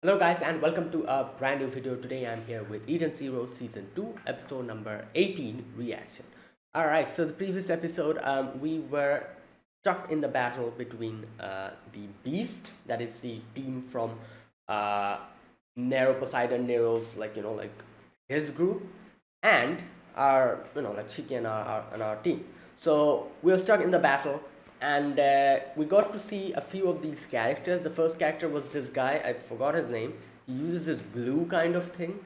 Hello guys and welcome to a brand new video. Today I'm here with Eden Zero Season 2 episode number 18 reaction. Alright, so the previous episode we were stuck in the battle between the Beast, that is the team from uh, Nero Poseidon, Nero's like his group, and our like Shiki and our team. So we were stuck in the battle, and we got to see a few of these characters. The first character was this guy. I forgot his name. He uses this glue kind of thing,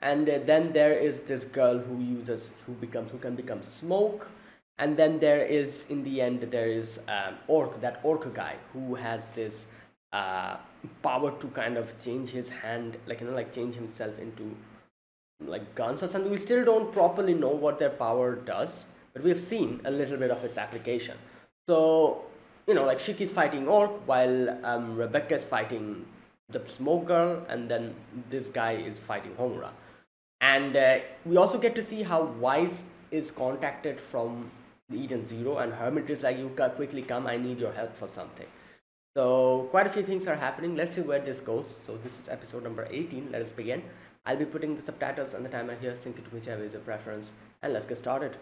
and then there is this girl who can become smoke, and then there is in the end there is orc guy who has this uh, power to kind of change his hand, like change himself into like guns or something. We still don't properly know what their power does, but we've seen a little bit of its application. So, like Shiki's fighting Orc while Rebecca is fighting the Smoke Girl, and then this guy is fighting Homura. And we also get to see how Wise is contacted from the Eden Zero, and Hermit is like, "You quickly come, I need your help for something." So quite a few things are happening. Let's see where this goes. So this is episode number 18. Let us begin. I'll be putting the subtitles and the timer here. Sync it to whichever is your preference. And let's get started.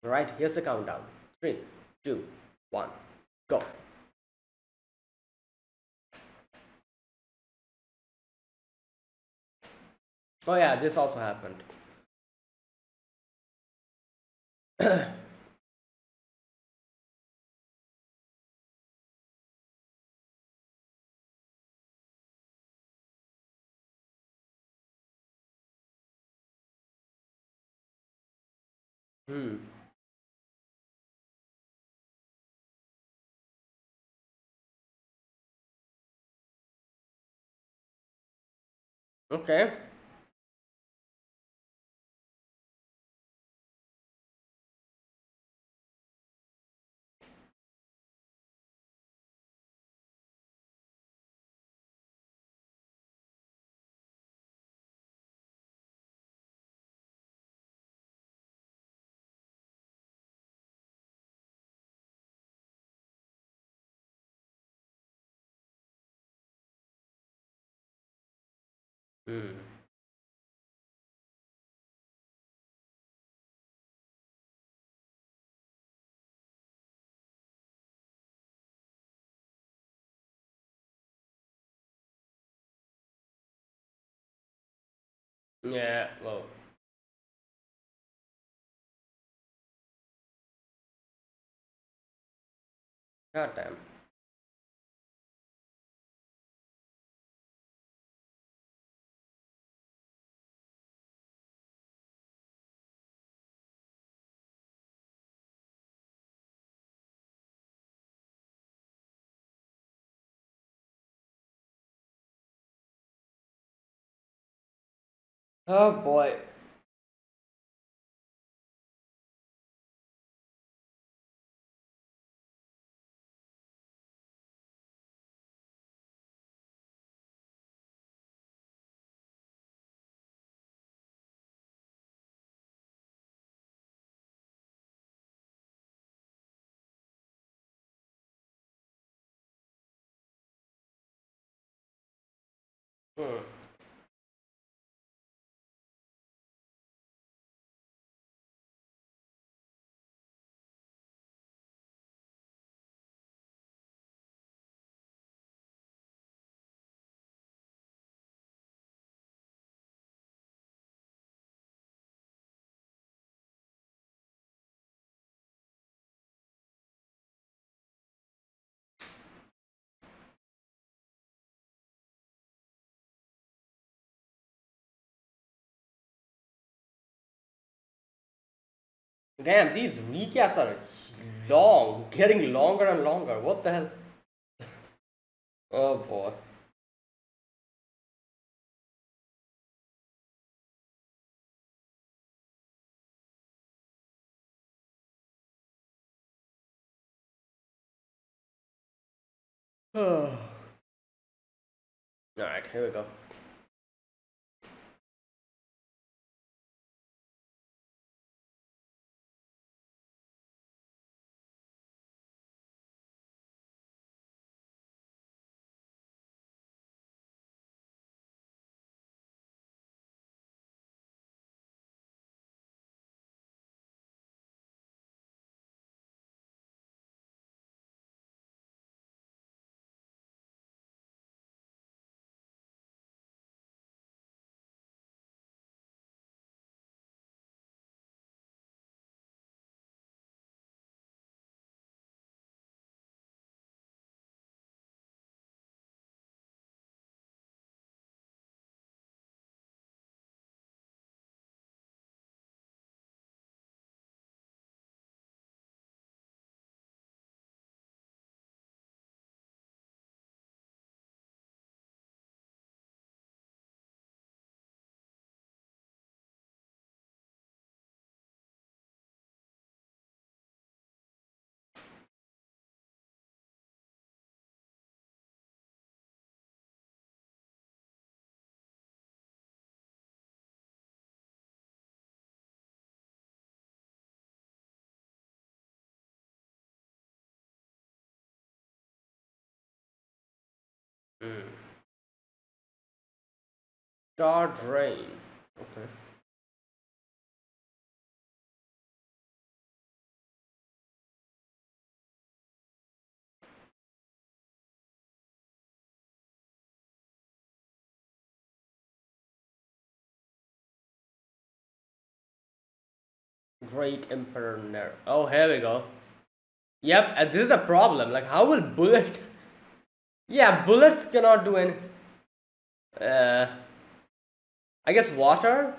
Alright, here's the countdown. 3, 2, 1, go. Oh yeah, this also happened. Hmm. Okay. Hmm. Yeah, well, goddamn. Oh boy. Hmm. Damn, these recaps are long, getting longer and longer. What the hell? Oh boy. Alright, here we go. Mm. Star drain. Okay. Great Emperor Nero. Oh, here we go. Yep, this is a problem. Like, how will bullet? Yeah, bullets cannot do any. Uh, I guess water.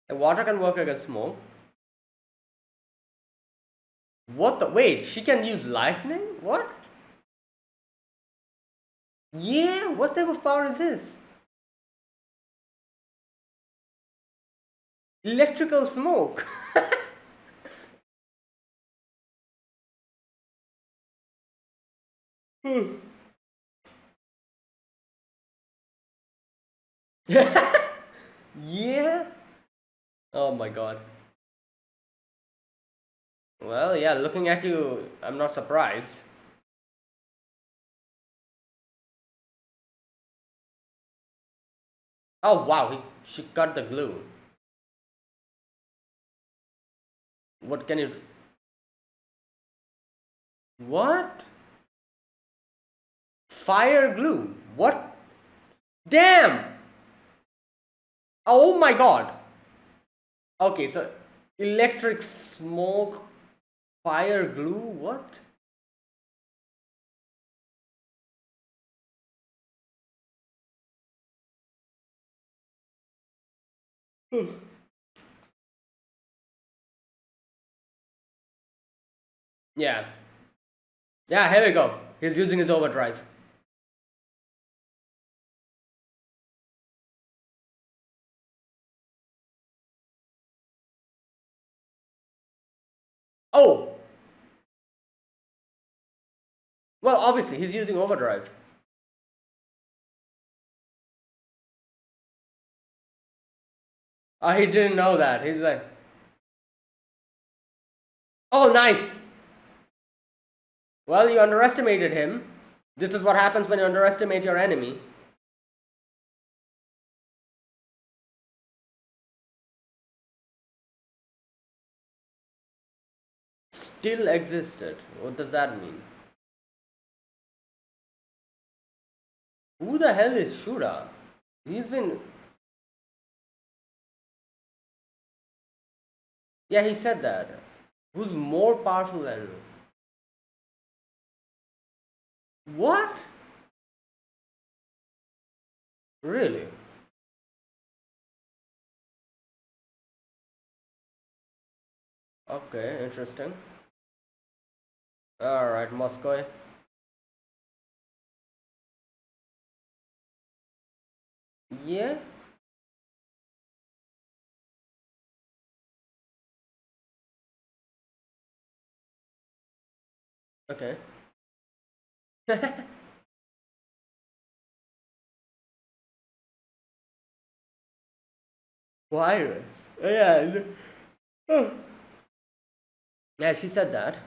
Water can work against smoke. What the? Wait, she can use lightning? What? Yeah, what type of power is this? Electrical smoke. Hmm. Yeah. Oh my god. Well, yeah, looking at you, I'm not surprised. Oh wow, she cut the glue. What can you. What? Fire glue? What? Damn! Oh my god! Okay, so electric smoke, fire glue, what? Yeah. Yeah, here we go. He's using his overdrive. Oh! Well, obviously, he's using overdrive. He didn't know that. He's like, oh, nice! Well, you underestimated him. This is what happens when you underestimate your enemy. Still existed. What does that mean? Who the hell is Shura? He's been. Yeah, he said that. Who's more powerful than. What? Really? Okay, interesting. Alright, Moscow. Yeah? Okay. Virus. Yeah. Oh. Yeah, she said that.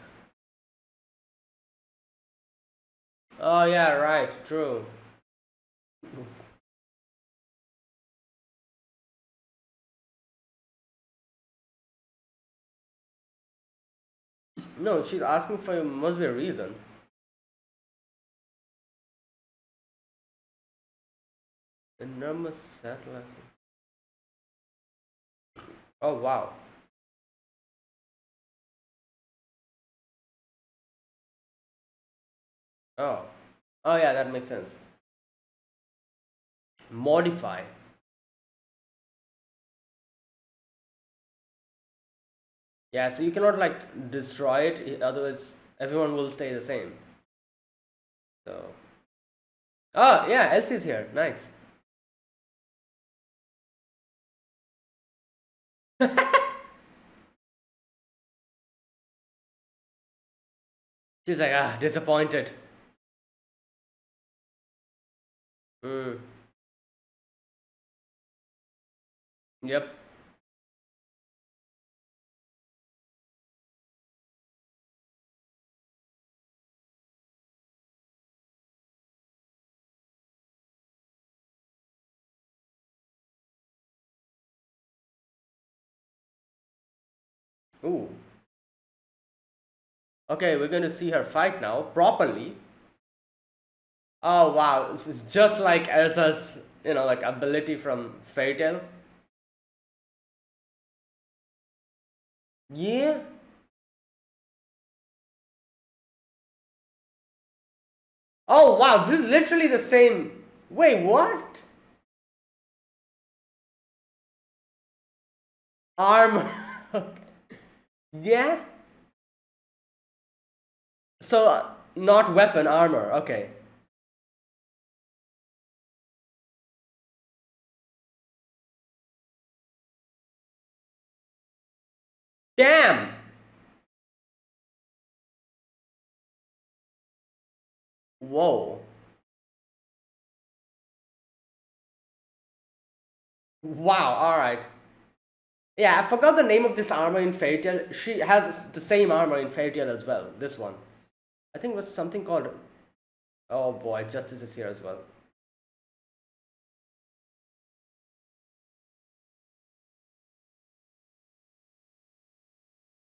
Oh, yeah, right, true. No, she's asking for must be a reason. Enormous satellite. Oh, wow. Oh. Oh, yeah, that makes sense. Modify. Yeah, so you cannot like destroy it, otherwise everyone will stay the same. So. Oh, yeah, Elsie's here. Nice. She's like, disappointed. Mm. Yep. Ooh. Okay, we're going to see her fight now properly. Oh wow, this is just like Elsa's, like ability from Fairy Tail. Yeah. Oh wow, this is literally the same. Wait, what? Armor. Yeah. So not weapon, armor. Okay. Damn. Whoa. Wow. All right. Yeah, I forgot the name of this armor in Fairy Tail. She has the same armor in Fairy Tail as well. This one, I think, was something called. Oh boy, Justice is here as well.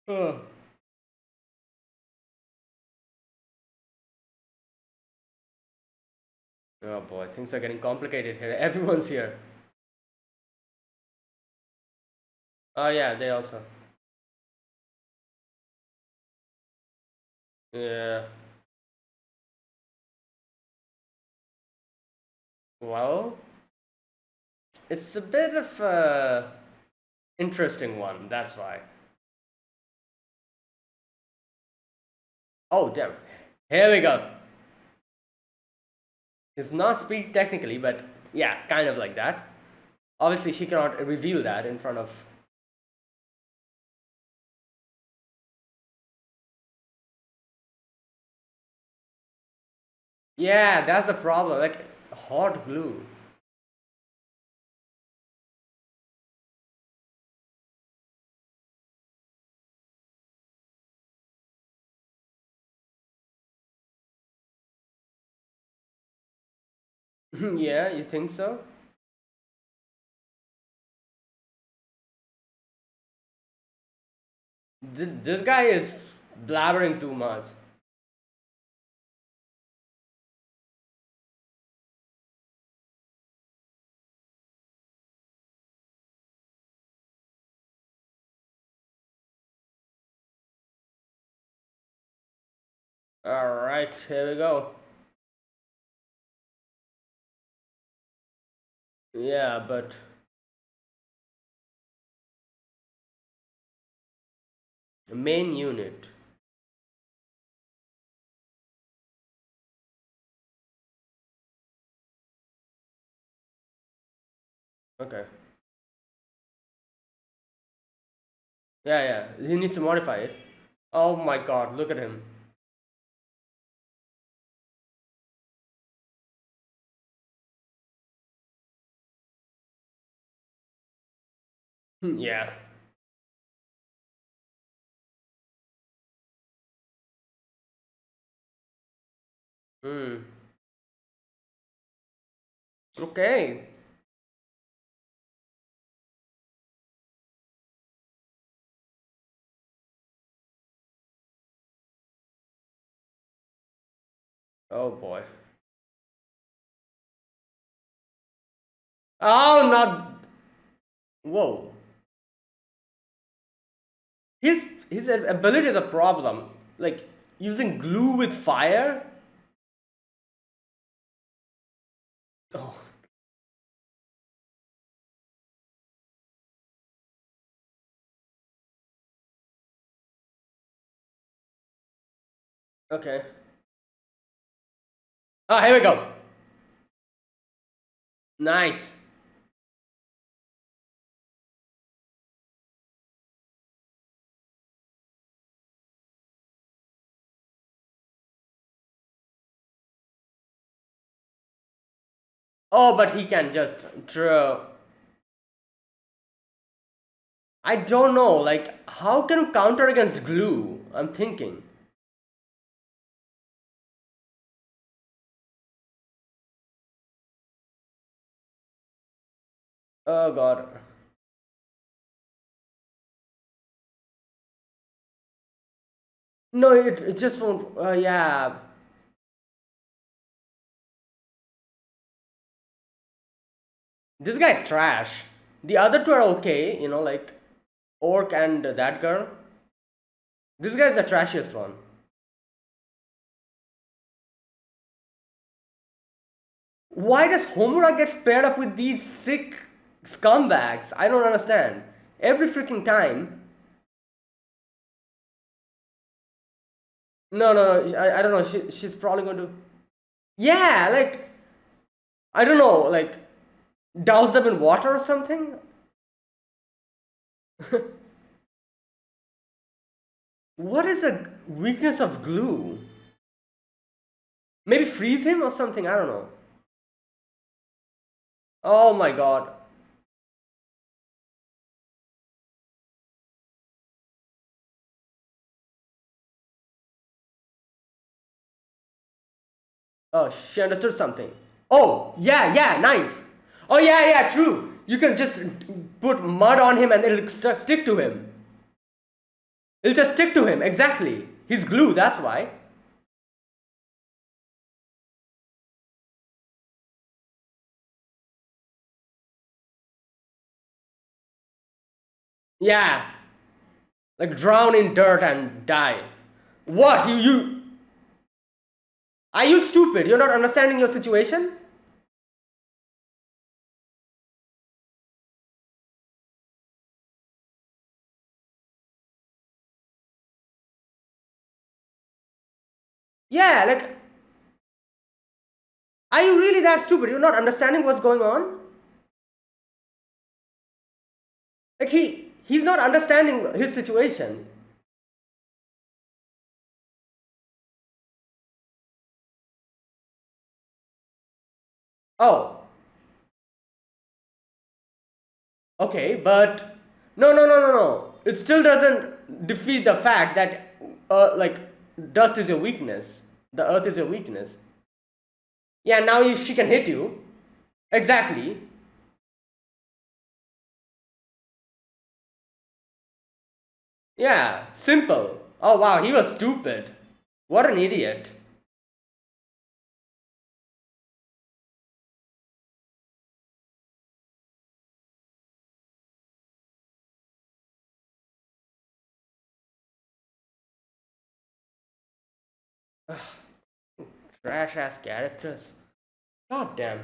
Oh, oh boy, things are getting complicated here. Everyone's here. Oh yeah, they also. Yeah. Well, it's a bit of a interesting one. That's why. Oh damn. Here we go. It's not speed technically, but yeah, kind of like that. Obviously, she cannot reveal that in front of. Yeah, that's the problem. Like hot glue. Yeah, you think so? This guy is blabbering too much. All right, here we go. Yeah, but main unit. Okay. Yeah, yeah. He needs to modify it. Oh my god, look at him. Yeah. Hmm. Okay. Oh boy. Oh, not. Whoa. His his ability is a problem. Like using glue with fire. Oh. Okay. Oh, here we go. Nice. Oh, but he can just draw. I don't know. Like, how can you counter against glue? I'm thinking. Oh god. No, it just won't. Yeah. This guy's trash. The other two are okay, like Orc and that girl. This guy's the trashiest one. Why does Homura get paired up with these sick scumbags? I don't understand. Every freaking time. No, no, no, I don't know. She's probably going to. Yeah, like, I don't know, like, douse them in water or something? What is the weakness of glue? Maybe freeze him or something? I don't know. Oh my god. Oh, she understood something. Oh, yeah, yeah, nice. Oh, yeah, yeah, true. You can just put mud on him and it'll stick to him. It'll just stick to him, exactly. He's glue, that's why. Yeah, like drown in dirt and die. What? You. Are you stupid? You're not understanding your situation? Yeah, like, are you really that stupid? You're not understanding what's going on? Like, he's not understanding his situation. Oh, okay, but no, no, no, no, no. It still doesn't defeat the fact that, like, dust is your weakness. The earth is your weakness. Yeah, now she can hit you. Exactly. Yeah, simple. Oh wow, he was stupid. What an idiot. Trash ass characters. God damn.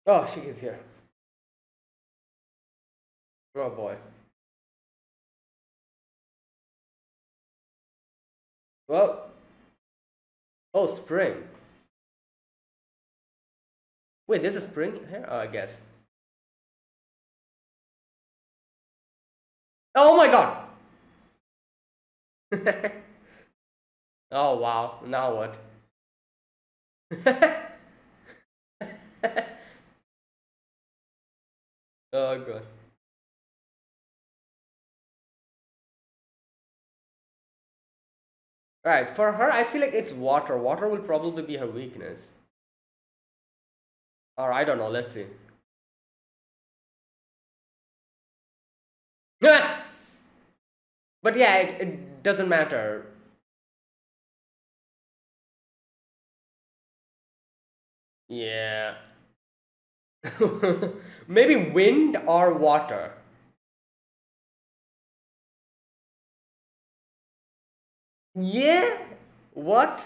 Oh, she is here. Oh boy. Well, oh, spring. Wait, there's a spring here? Oh, I guess. Oh my god! Oh wow, now what? Oh god. Right, for her, I feel like it's water. Water will probably be her weakness. Or I don't know, let's see. But yeah, it doesn't matter. Yeah. Maybe wind or water. Yeah? What?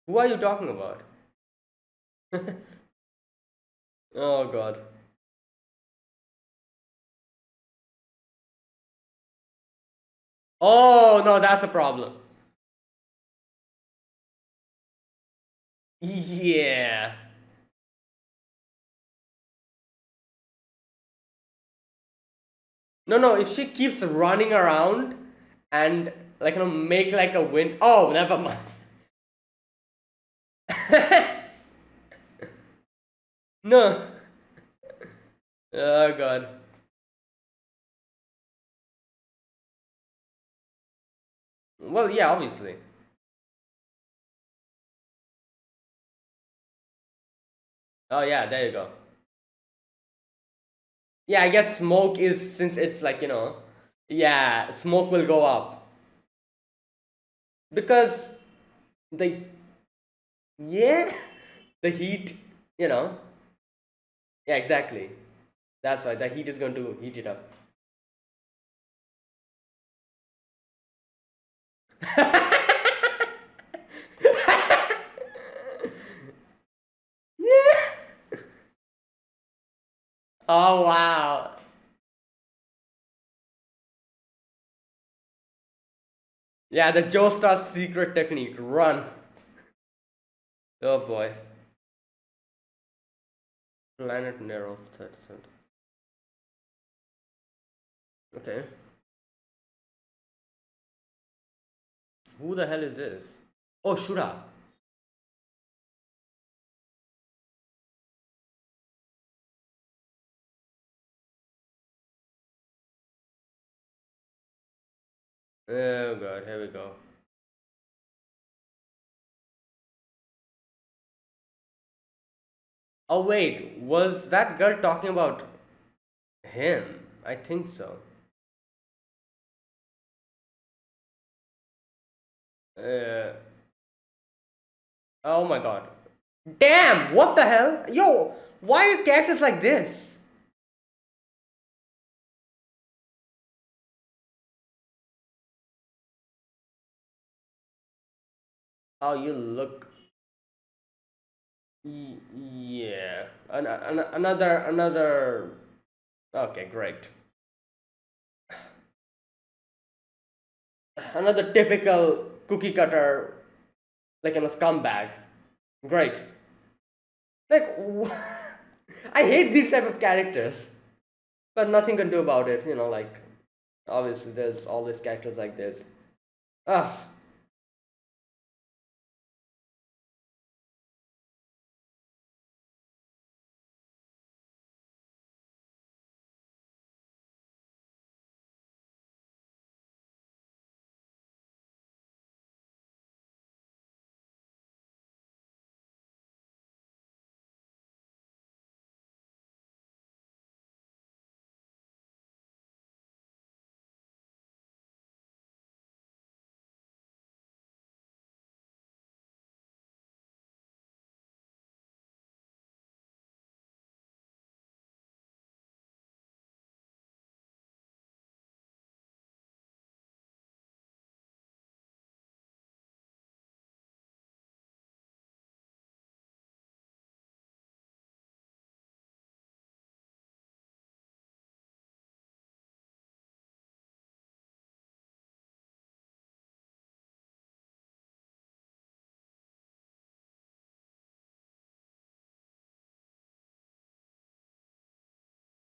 Who are you talking about? Oh god. Oh no, that's a problem. Yeah. No, no, if she keeps running around and like make like a wind. Oh, never mind. No. Oh god. Well, yeah, obviously. Oh yeah, there you go. Yeah, I guess smoke is, since it's like, yeah, smoke will go up because the, yeah, the heat, you know, yeah, exactly. That's why the heat is going to heat it up. Yeah. Oh wow. Yeah, the Joestar's secret technique. Run. Oh boy. Planet Nero's third center. Okay. Who the hell is this? Oh, Shura. Oh god, here we go. Oh wait, was that girl talking about him? I think so. Uh, oh my god. Damn, what the hell? Yo, why are characters like this? Oh, you look. Yeah. Another. Okay, great. Another typical cookie cutter, like scumbag. Great. Like, I hate these type of characters, but nothing can do about it. Like obviously there's always characters like this. Ah.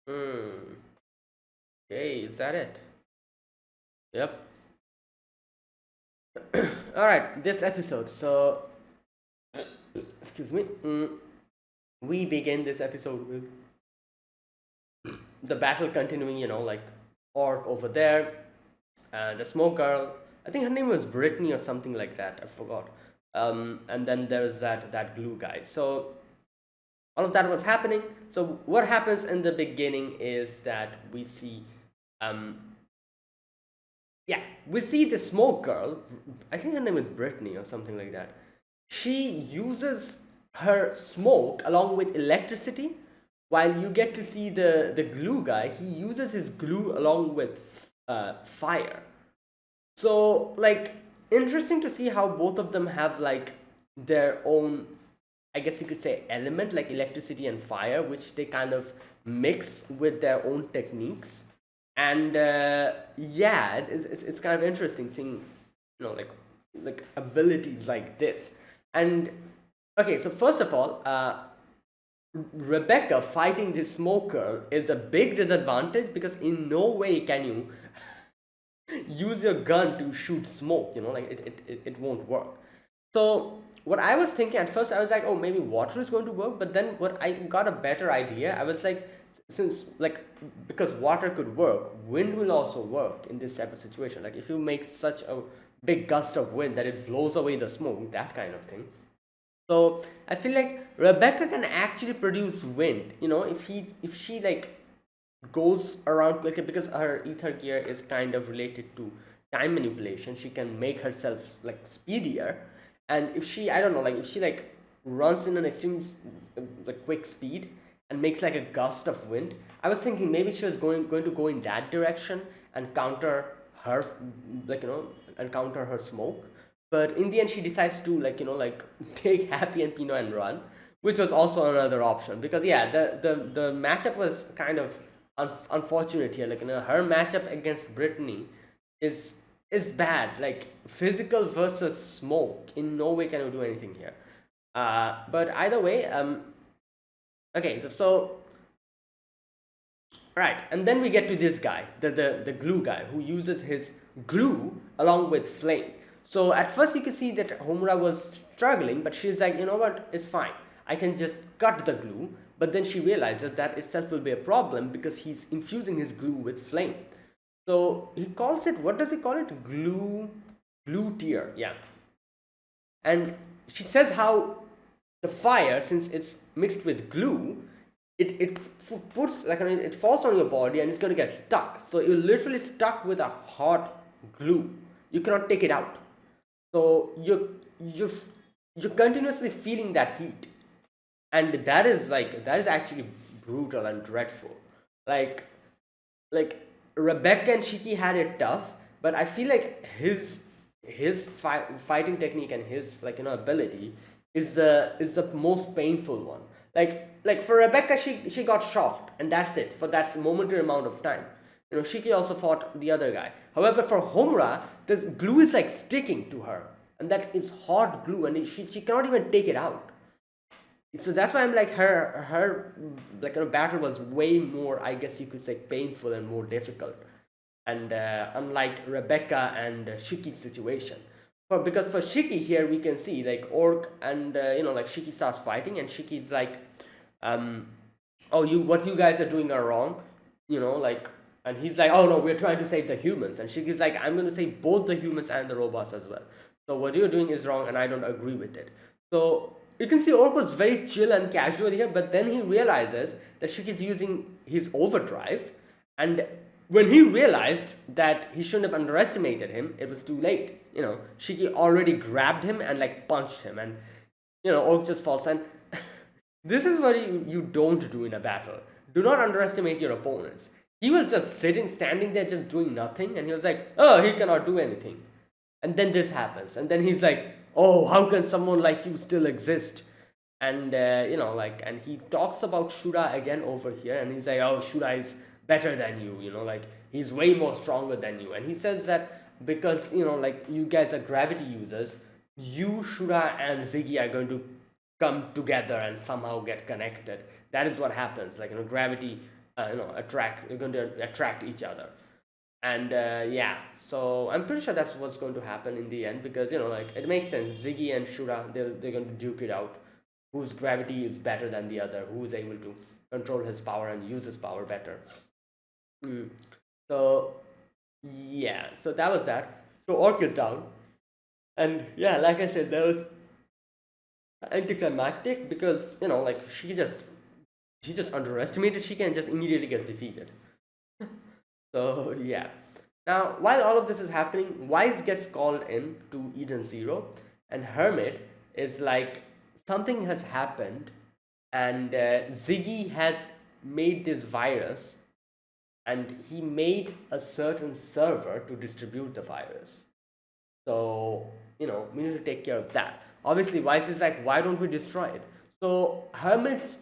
Hmm. Okay, is that it? Yep. All right, this episode. So, excuse me. We begin this episode with the battle continuing. Like orc over there, the smoke girl. I think her name was Brittany or something like that. I forgot. And then there's that glue guy. So all of that was happening. So what happens in the beginning is that we see, um, yeah, we see the smoke girl. I think her name is Brittany or something like that. She uses her smoke along with electricity, while you get to see the glue guy. He uses his glue along with fire. So, like, interesting to see how both of them have like their own, I guess you could say, element, like electricity and fire, which they kind of mix with their own techniques. And yeah, it's kind of interesting seeing, like abilities like this. And okay, so first of all, Rebecca fighting this smoker is a big disadvantage because in no way can you use your gun to shoot smoke. Like it won't work. So what I was thinking at first, I was like, oh, maybe water is going to work. But then what I got a better idea. I was like, since like, because water could work, wind will also work in this type of situation. Like if you make such a big gust of wind that it blows away the smoke, that kind of thing. So I feel like Rebecca can actually produce wind. If she like goes around quickly because her ether gear is kind of related to time manipulation. She can make herself like speedier, and if she, I don't know, like if she like runs in an extreme like quick speed and makes like a gust of wind, I was thinking maybe she was going to go in that direction and counter her, like and counter her smoke. But in the end, she decides to like take Happy and Pino and run, which was also another option because yeah, the matchup was kind of unfortunate here. Like her matchup against Brittany is is bad. Like physical versus smoke, in no way can we do anything here. But either way, okay, so right, and then we get to this guy, the glue guy, who uses his glue along with flame. So at first you can see that Homura was struggling, but she's like, you know what, it's fine. I can just cut the glue. But then she realizes that itself will be a problem because he's infusing his glue with flame. So he calls it, what does he call it? Glue tear, yeah. And she says how the fire, since it's mixed with glue, it puts like, I mean, it falls on your body and it's going to get stuck. So you're literally stuck with a hot glue. You cannot take it out. So you're continuously feeling that heat, and that is actually brutal and dreadful. Like like Rebecca and Shiki had it tough, but I feel like his fighting technique and his ability is the most painful one. Like for Rebecca, she got shocked, and that's it for that momentary amount of time. Shiki also fought the other guy. However, for Homura, the glue is like sticking to her, and that is hot glue, and she cannot even take it out. So that's why I'm like her battle was way more, I guess you could say, painful and more difficult, and unlike Rebecca and Shiki's situation. Because for Shiki here we can see like Orc and like Shiki starts fighting and Shiki's like, oh, what you guys are doing are wrong, like, and he's like, oh no, we're trying to save the humans, and Shiki's like, I'm going to save both the humans and the robots as well. So what you're doing is wrong and I don't agree with it. So you can see Orc was very chill and casual here, but then he realizes that Shiki's using his overdrive, and when he realized that he shouldn't have underestimated him, it was too late. Shiki already grabbed him and like punched him, and Orc just falls. And this is what you don't do in a battle. Do not underestimate your opponents. He was just standing there, just doing nothing, and he was like, oh, he cannot do anything. And then this happens, and then he's like, oh, how can someone like you still exist? And and he talks about Shura again over here, and he's like, oh, Shura is better than you, like he's way more stronger than you. And he says that because like you guys are gravity users, you, Shura, and Ziggy are going to come together and somehow get connected. That is what happens. Like gravity, you're going to attract each other. And yeah, so I'm pretty sure that's what's going to happen in the end, because like it makes sense. Ziggy and Shura, they're going to duke it out, whose gravity is better than the other, who is able to control his power and use his power better. So yeah, so that was that. So Orc is down, and yeah, like I said, that was anticlimactic because like she just underestimated Shiki and just immediately gets defeated. So yeah. Now, while all of this is happening, Wise gets called in to Eden Zero, and Hermit is like, something has happened, and Ziggy has made this virus, and he made a certain server to distribute the virus. So we need to take care of that. Obviously, Wise is like, why don't we destroy it? So Hermit's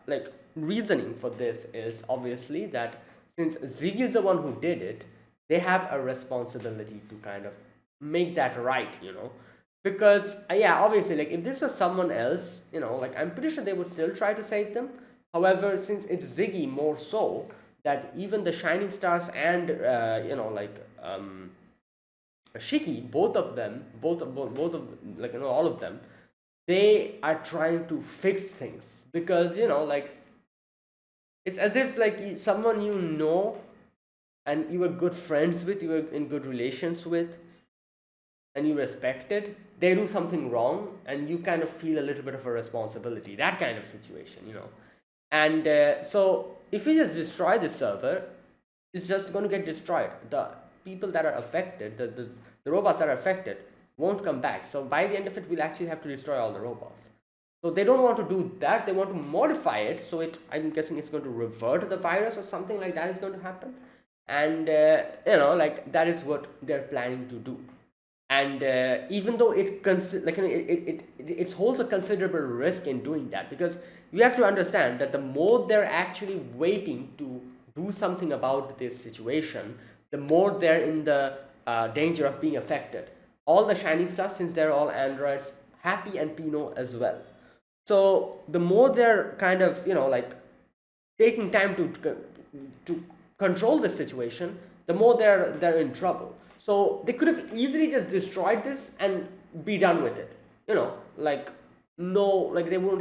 like reasoning for this is obviously that since Ziggy is the one who did it, they have a responsibility to kind of make that right, because yeah, obviously, like if this was someone else, like I'm pretty sure they would still try to save them. However, since it's Ziggy more so, that even the Shining Stars and Shiki, both of them, all of them, they are trying to fix things, because like it's as if like someone and you were good friends with, you were in good relations with, and you respected, they do something wrong and you kind of feel a little bit of a responsibility, that kind of situation. And so if we just destroy the server, it's just going to get destroyed. The people that are affected, the robots that are affected, won't come back. So by the end of it, we'll actually have to destroy all the robots. So they don't want to do that. They want to modify it. So I'm guessing it's going to revert the virus or something like that is going to happen. And like that is what they're planning to do. And even though it holds a considerable risk in doing that, because you have to understand that the more they're actually waiting to do something about this situation, the more they're in the danger of being affected. All the Shining Stars, since they're all androids, Happy and Pino as well. So the more they're kind of taking time to control this situation, the more they're in trouble. So they could have easily just destroyed this and be done with it. They wouldn't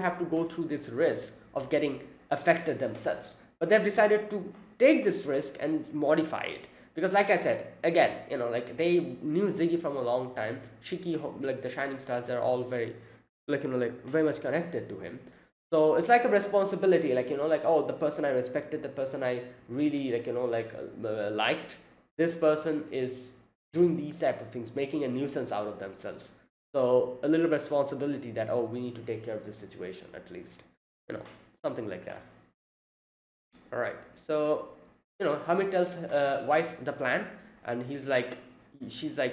have to go through this risk of getting affected themselves. But they've decided to take this risk and modify it. Because like I said, again, they knew Ziggy from a long time. Shiki, the Shining Stars, they're all very, very much connected to him. So it's like a responsibility, oh, the person I respected, the person I really, liked, this person is doing these type of things, making a nuisance out of themselves. So a little responsibility that, oh, we need to take care of this situation at least, something like that. All right. So, Hamid tells Weiss the plan, and she's like,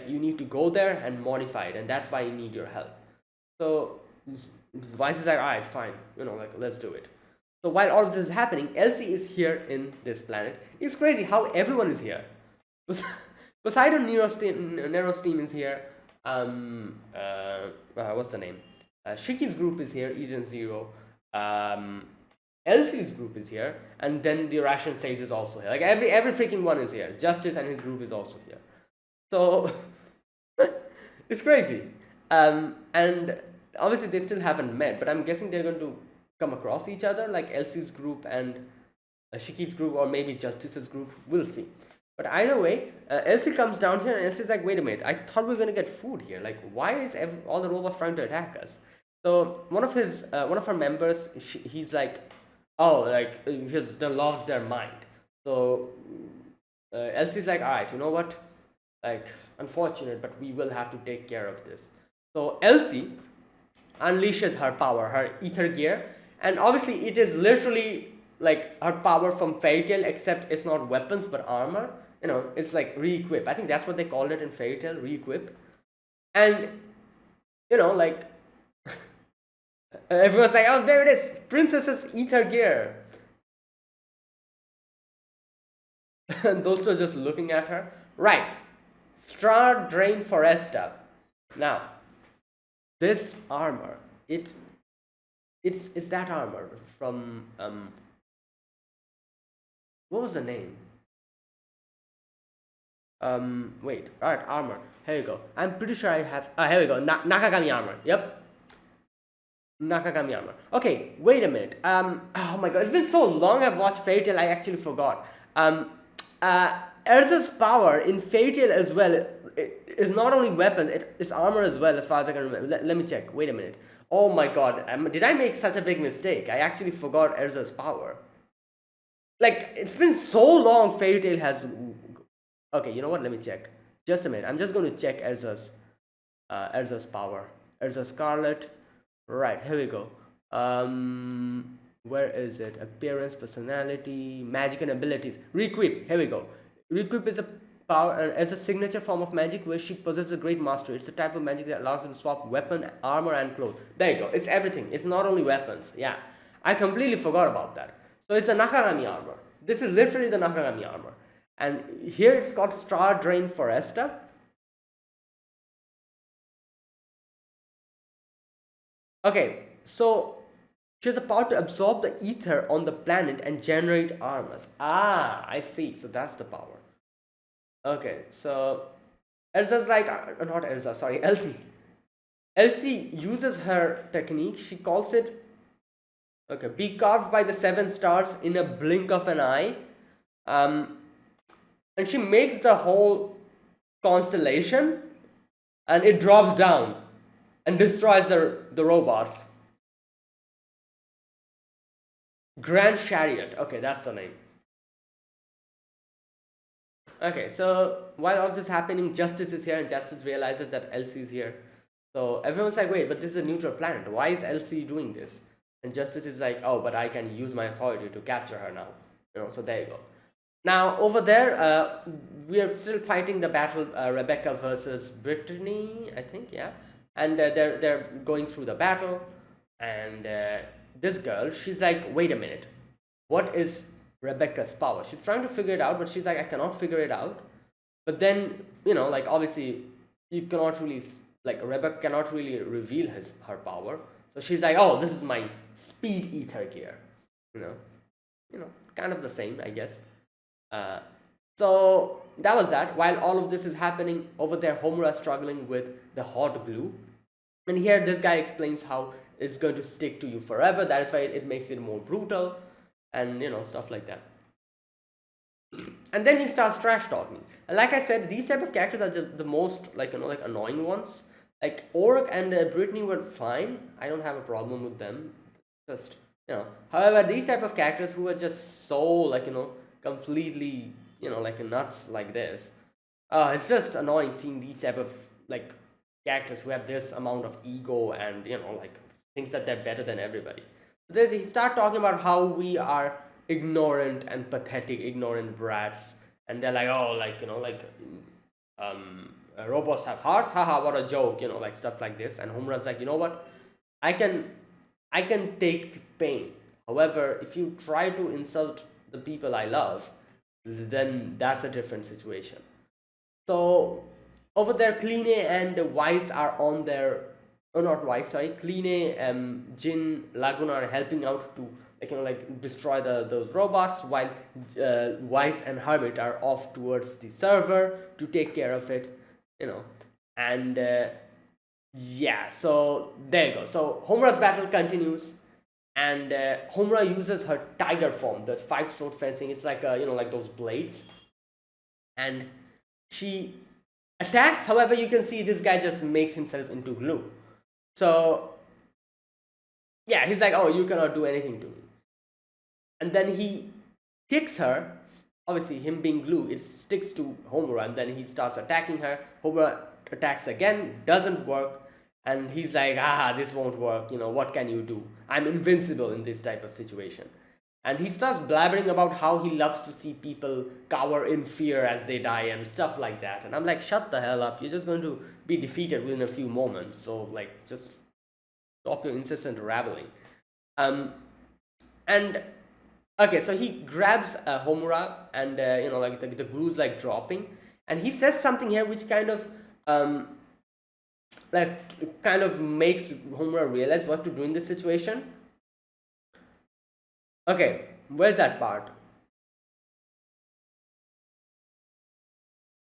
you need to go there and modify it, and that's why you need your help. So Weiss is like, all right, fine, let's do it. So while all of this is happening, Elsie is here in this planet. It's crazy how everyone is here. Poseidon Neurosteam is here. What's the name? Shiki's group is here. Eden Zero. Elsie's group is here, and then the Russian Sage is also here. Like every freaking one is here. Justice and his group is also here. So it's crazy. And obviously they still haven't met, but I'm guessing they're going to come across each other, like Elsie's group and Shiki's group, or maybe Justice's group. We'll see. But either way, Elsie comes down here, and Elsie's like, wait a minute, I thought we were going to get food here. Like, why is all the robots trying to attack us? So one of her members, he's like, oh, because they lost their mind. So Elsie's like, all right, you know what? Unfortunate, but we will have to take care of this. So Elsie unleashes her power, her ether gear, and obviously it is literally like her power from Fairy Tail, except it's not weapons but armor. It's like re-equip. I think that's what they called it in Fairy Tail, re-equip. And everyone's like, oh, there it is, Princess's ether gear. And those two are just looking at her. Right, Star Drain Foresta. Now, this armor, it's that armor from what was the name? Wait, alright, armor. Here you go. I'm pretty sure I have. Here we go. Nakagami armor. Yep. Nakagami armor. Okay, wait a minute. Oh my god, it's been so long I've watched Fairy Tail, I actually forgot. Erza's power in Fairy Tail as well is not only weapons, it's armor as well, as far as I can remember. Let me check. Wait a minute. Oh my god, did I make such a big mistake? I actually forgot Erza's power. It's been so long Fairy Tail has... Okay, you know what? Let me check. Just a minute. I'm just going to check Erza's power. Erza Scarlet. Right, here we go. Where is it? Appearance, personality, magic and abilities. Re-equip. Here we go. Re-equip is a power as a signature form of magic where she possesses a great mastery. It's a type of magic that allows them to swap weapon, armor, and clothes. There you go. It's everything. It's not only weapons. Yeah, I completely forgot about that. So it's a Nakagami armor. This is literally the Nakagami armor. And here it's called Star Drain Foresta. Okay, so she has the power to absorb the ether on the planet and generate armors. Ah, I see. So that's the power. Okay, so Elsa's like, not Elsa, sorry, Elsie. Elsie uses her technique. She calls it, okay, be carved by the 7 stars in a blink of an eye. And she makes the whole constellation, and it drops down and destroys the robots. Grand Chariot. Okay, that's the name. Okay, so while all this is happening, Justice is here, and Justice realizes that Elsie is here. So everyone's like, wait, but this is a neutral planet. Why is Elsie doing this? And Justice is like, oh, but I can use my authority to capture her now. So there you go. Now over there, we are still fighting the battle, Rebecca versus Brittany, I think, yeah. And they're going through the battle, and this girl, she's like, wait a minute, what is Rebecca's power? She's trying to figure it out, but she's like, I cannot figure it out. But then, like obviously, you cannot really, like Rebecca cannot really reveal her power. So she's like, oh, this is my speed ether gear. You know, kind of the same, I guess. Uh, so that was that. While all of this is happening over there, Homura is struggling with the hot glue, and here this guy explains how it's going to stick to you forever. That is why it makes it more brutal, and stuff like that. And then he starts trash talking. And like I said, these type of characters are just the most like like annoying ones. Like Orc and Brittany were fine. I don't have a problem with them. Just However, these type of characters who are just so like completely like nuts like this. It's just annoying seeing these type of like characters who have this amount of ego and like thinks that they're better than everybody. So he start talking about how we are ignorant and pathetic, ignorant brats, and they're like, oh, like robots have hearts, haha, what a joke, like stuff like this. And Homura's like, you know what, I can take pain. However, if you try to insult the people I love, then that's a different situation. So over there, Kline and Weiss are on their, oh not Weiss, sorry, Kline, Jin, Laguna are helping out to like destroy those robots, while Weiss and Hermit are off towards the server to take care of it, and yeah, so there you go. So Homura's battle continues, and Homura uses her tiger form, this 5-sword fencing. It's like like those blades, and she attacks. However, you can see this guy just makes himself into glue. So yeah, he's like, oh, you cannot do anything to me. And then he kicks her. Obviously, him being glue, it sticks to Homura, and then he starts attacking her. Homura attacks again, doesn't work, and he's like, this won't work. What can you do? I'm invincible in this type of situation. And he starts blabbering about how he loves to see people cower in fear as they die and stuff like that. And I'm like, shut the hell up. You're just going to be defeated within a few moments. So, like, just stop your incessant rattling. And okay, so he grabs Homura, and like the glue's like dropping, and he says something here which kind of makes Homura realize what to do in this situation. Okay, where's that part?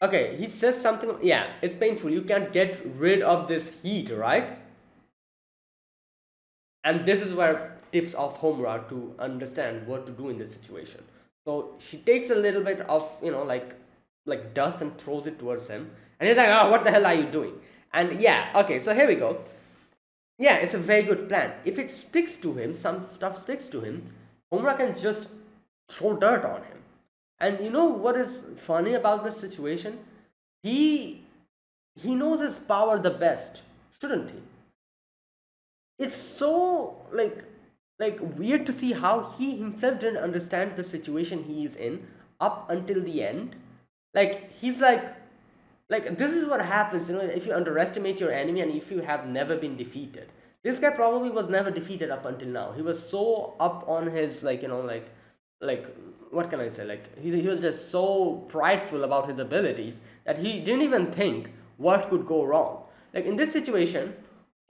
Okay, he says something. Yeah, it's painful. You can't get rid of this heat, right? And this is where tips off Homura to understand what to do in this situation. So she takes a little bit of like dust and throws it towards him, and he's like, oh, what the hell are you doing? And yeah, okay, so here we go. Yeah, it's a very good plan. If it sticks to him, some stuff sticks to him, Homura can just throw dirt on him. And you know what is funny about this situation? He knows his power the best, shouldn't he? It's so like weird to see how he himself didn't understand the situation he is in up until the end. Like he's like this is what happens, if you underestimate your enemy and if you have never been defeated. This guy probably was never defeated up until now. He was so up on his like what can I say, like he was just so prideful about his abilities that he didn't even think what could go wrong. Like in this situation,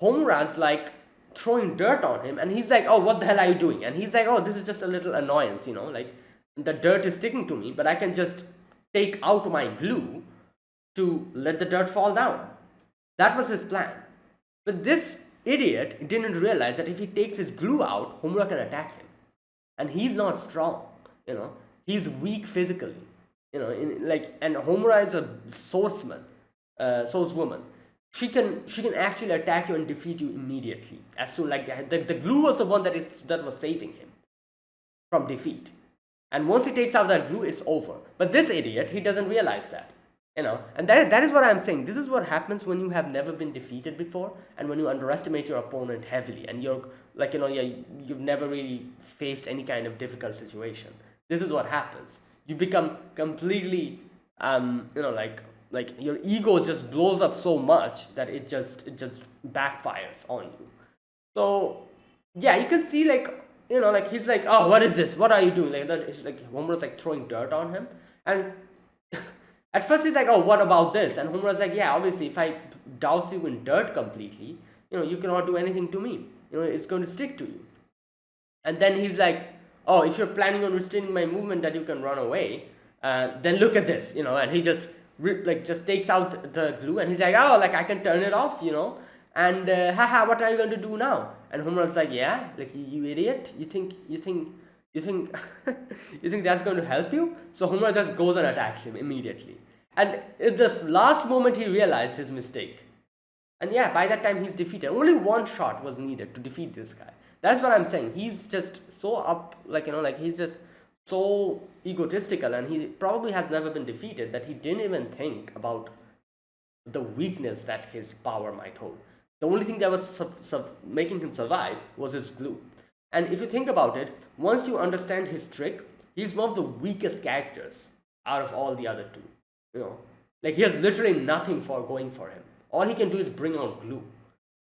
Homura's like throwing dirt on him, and he's like, oh, what the hell are you doing? And he's like, oh, this is just a little annoyance, like the dirt is sticking to me, but I can just take out my glue to let the dirt fall down. That was his plan. But this idiot didn't realize that if he takes his glue out, Homura can attack him, and he's not strong, he's weak physically, and Homura is a swordsman, swordswoman. She can actually attack you and defeat you immediately, as soon like the glue was the one that was saving him. from defeat. And once he takes out that glue, it's over. But this idiot, he doesn't realize that. And that is what I'm saying. This is what happens when you have never been defeated before, and when you underestimate your opponent heavily, and you're like, you've never really faced any kind of difficult situation. This is what happens. You become completely, like your ego just blows up so much that it just backfires on you. So yeah, you can see like he's like, oh, what is this? What are you doing? Like that, it's like Homura's like throwing dirt on him, and at first he's like, oh, what about this? And Homura's like, yeah, obviously if I douse you in dirt completely, you cannot do anything to me. It's going to stick to you. And then he's like, oh, if you're planning on restraining my movement that you can run away, then look at this, and he just just takes out the glue, and he's like, oh, like I can turn it off, and haha, what are you going to do now? And Homura's like, yeah, like you idiot, you think you think that's going to help you? So Homura just goes and attacks him immediately. And at the last moment he realized his mistake. And yeah, by that time he's defeated. Only one shot was needed to defeat this guy. That's what I'm saying. He's just so up, he's just so egotistical, and he probably has never been defeated that he didn't even think about the weakness that his power might hold. The only thing that was making him survive was his glue. And if you think about it, once you understand his trick, he's one of the weakest characters out of all the other two. Like he has literally nothing for going for him. All he can do is bring out glue.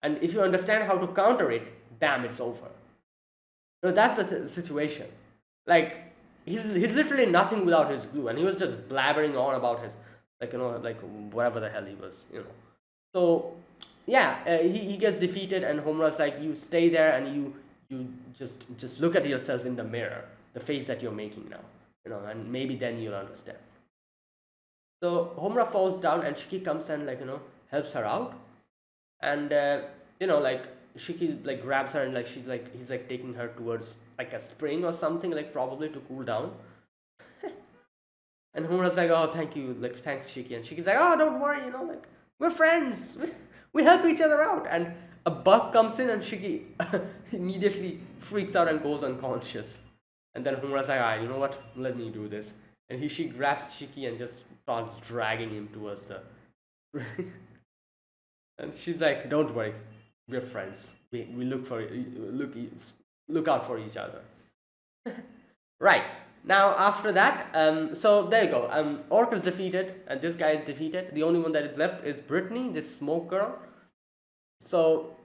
And if you understand how to counter it, bam, it's over. That's the situation. Like he's literally nothing without his glue, and he was just blabbering on about his whatever the hell he was. So yeah, he gets defeated, and Homura's like, you stay there and you just look at yourself in the mirror, the face that you're making now, and maybe then you'll understand. So Homura falls down, and Shiki comes and helps her out, and Shiki grabs her, and he's taking her towards a spring or something, probably to cool down. And Homura's like, oh, thank you, thanks Shiki, and Shiki's like, oh, don't worry, we're friends, we help each other out. And a bug comes in, and Shiki immediately freaks out and goes unconscious. And then Homura's like, alright, you know what, let me do this. And she grabs Shiki and just starts dragging him towards the and she's like, don't worry, we're friends, we look out for each other. Right, now after that, so there you go, Orc is defeated, and this guy is defeated. The only one that is left is Brittany, this smoke girl. So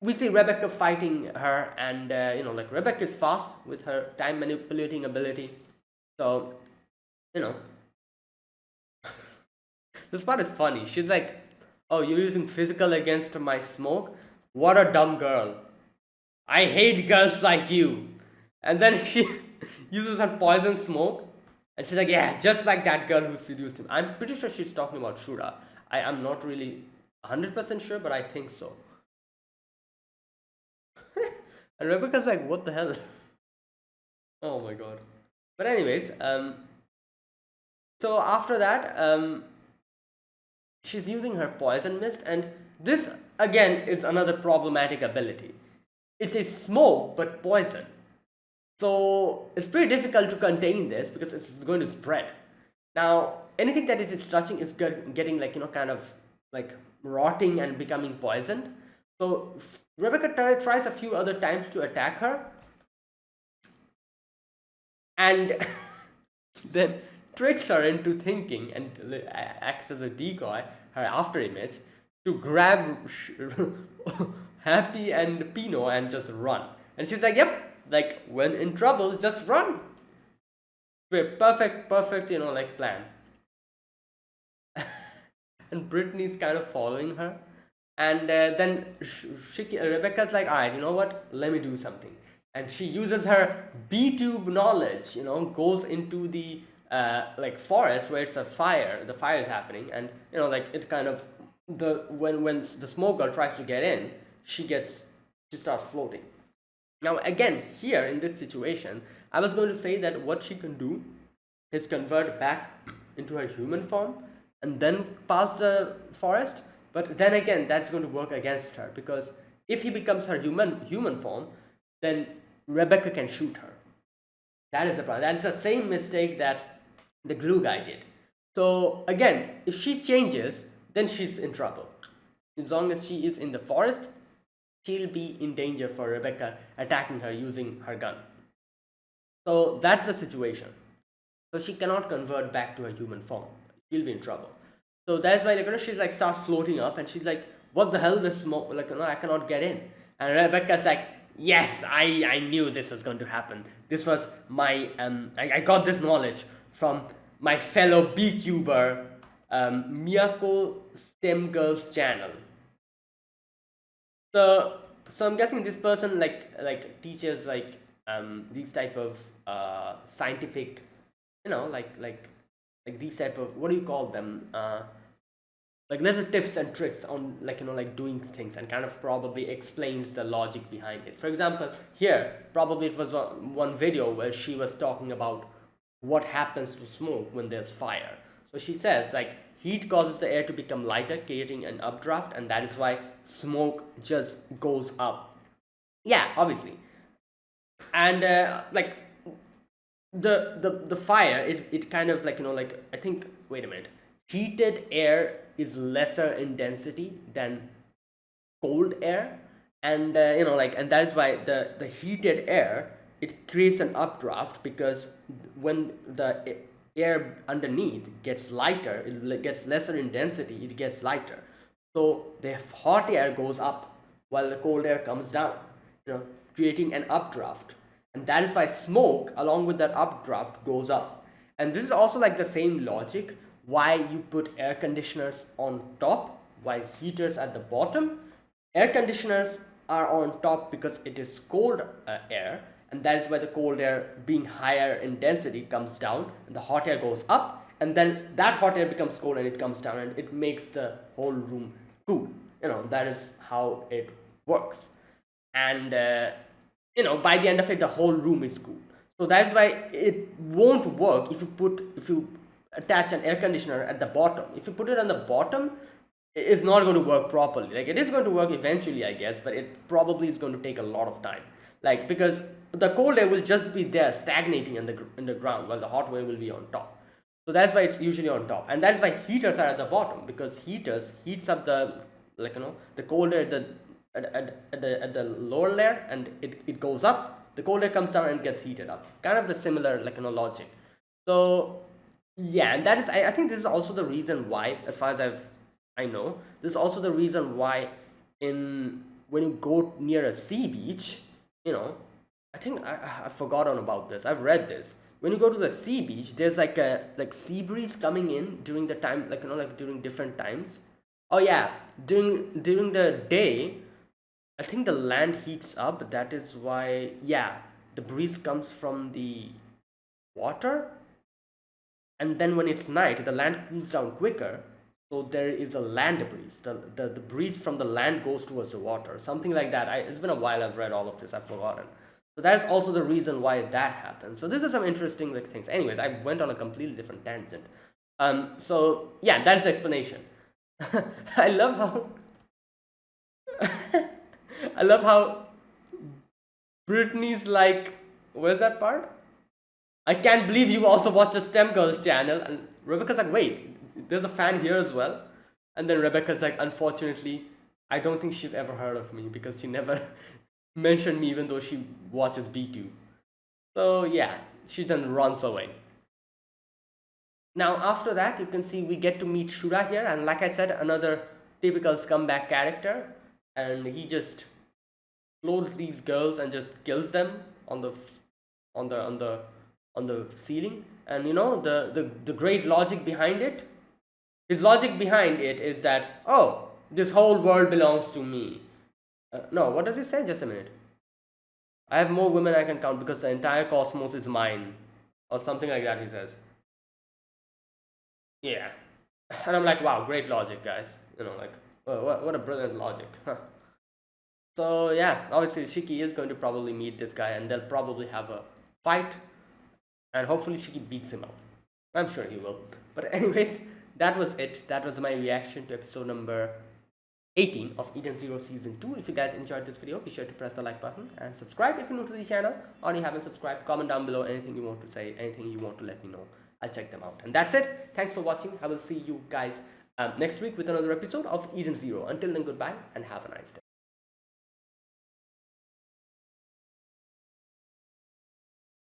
we see Rebecca fighting her, and Rebecca is fast with her time manipulating ability. So this part is funny. She's like, oh, you're using physical against my smoke? What a dumb girl. I hate girls like you. And then she uses her poison smoke, and she's like, yeah, just like that girl who seduced him. I'm pretty sure she's talking about Shura. I am not really 100% sure, but I think so. And Rebecca's like, what the hell? Oh my god. But anyways, so after that, she's using her poison mist, and this again is another problematic ability. It is smoke but poison. So it's pretty difficult to contain this because it's going to spread. Now, anything that it is touching is getting kind of rotting and becoming poisoned. So Rebecca tries a few other times to attack her, and then tricks her into thinking and acts as a decoy, her after image, to grab Happy and Pino and just run. And she's like, yep, when in trouble, just run. Perfect, plan. And Brittany's kind of following her. And then Rebecca's like, alright, you know what, let me do something. And she uses her B-tube knowledge, goes into the forest where it's a fire, the fire is happening, and it kind of, when the smoke girl tries to get in, she starts floating. Now again, here in this situation, I was going to say that what she can do is convert back into her human form and then pass the forest, but then again that's going to work against her, because if he becomes her human form, then Rebecca can shoot her. That is the problem. That is the same mistake that the glue guy did. So again, if she changes, then she's in trouble. As long as she is in the forest, she'll be in danger for Rebecca attacking her using her gun. So that's the situation. So she cannot convert back to her human form. She'll be in trouble. So that's why she's like starts floating up, and she's like, "What the hell? This smoke? I cannot get in." And Rebecca's like, "Yes, I knew this was going to happen. This was my I got this knowledge from my fellow beekeeper, Miyako STEM Girls channel." So I'm guessing this person teaches these type of scientific, like these type of, what do you call them, like little tips and tricks on doing things, and kind of probably explains the logic behind it. For example, here probably it was one video where she was talking about what happens to smoke when there's fire. So she says like heat causes the air to become lighter, creating an updraft, and that is why smoke just goes up. Yeah, obviously. And the fire, it kind of I think, wait a minute, heated air is lesser in density than cold air, and and that is why the heated air, it creates an updraft, because when the air underneath gets lighter, it gets lesser in density, it gets lighter, so the hot air goes up while the cold air comes down, creating an updraft. And that is why smoke along with that updraft goes up. And this is also like the same logic why you put air conditioners on top while heaters at the bottom. Air conditioners are on top because it is cold air, and that is why the cold air, being higher in density, comes down and the hot air goes up, and then that hot air becomes cold and it comes down, and it makes the whole room cool. That is how it works. And by the end of it, the whole room is cool. So that's why it won't work if you attach an air conditioner at the bottom. If you put it on the bottom, it's not going to work properly. Like, it is going to work eventually, I guess, but it probably is going to take a lot of time. Like, because the cold air will just be there stagnating in the ground, while the hot air will be on top. So that's why it's usually on top, and that's why heaters are at the bottom, because heaters heats up the the cold air at the lower layer, and it goes up. The cold air comes down and gets heated up. Kind of the similar logic. So yeah, and that is, I think this is also the reason why, as far as I know, this is also the reason why when you go near a sea beach, I think I've forgotten about this. I've read this. When you go to the sea beach, there's like a sea breeze coming in during the time, during different times. Oh yeah, during the day, I think the land heats up. That is why, yeah, the breeze comes from the water, and then when it's night, the land cools down quicker. So there is a land breeze. The breeze from the land goes towards the water, something like that. It's been a while I've read all of this. I've forgotten. So that's also the reason why that happens. So this is some interesting things. Anyways, I went on a completely different tangent. So yeah, that's the explanation. I love how I love how Brittany's like, where's that part? I can't believe you also watch the STEM Girls channel. And Rebecca's like, wait, there's a fan here as well. And then Rebecca's like, unfortunately, I don't think she's ever heard of me, because she never mentioned me, even though she watches B2. So yeah, she then runs away. Now after that, you can see we get to meet Shura here, and like I said, another typical scumbag character, and he just floats these girls and just kills them on the ceiling. And the great logic behind it, his logic behind it is that, oh, this whole world belongs to me. No, what does he say? Just a minute. I have more women I can count because the entire cosmos is mine, or something like that, he says. Yeah. And I'm like, wow, great logic, guys. What a brilliant logic. So yeah, obviously Shiki is going to probably meet this guy, and they'll probably have a fight, and hopefully Shiki beats him up. I'm sure he will. But anyways, that was it. That was my reaction to episode number 18 of Eden Zero Season 2. If you guys enjoyed this video, be sure to press the like button and subscribe if you're new to the channel or you haven't subscribed. Comment down below anything you want to say, anything you want to let me know. I'll check them out. And that's it. Thanks for watching. I will see you guys next week with another episode of Eden Zero. Until then, goodbye and have a nice day.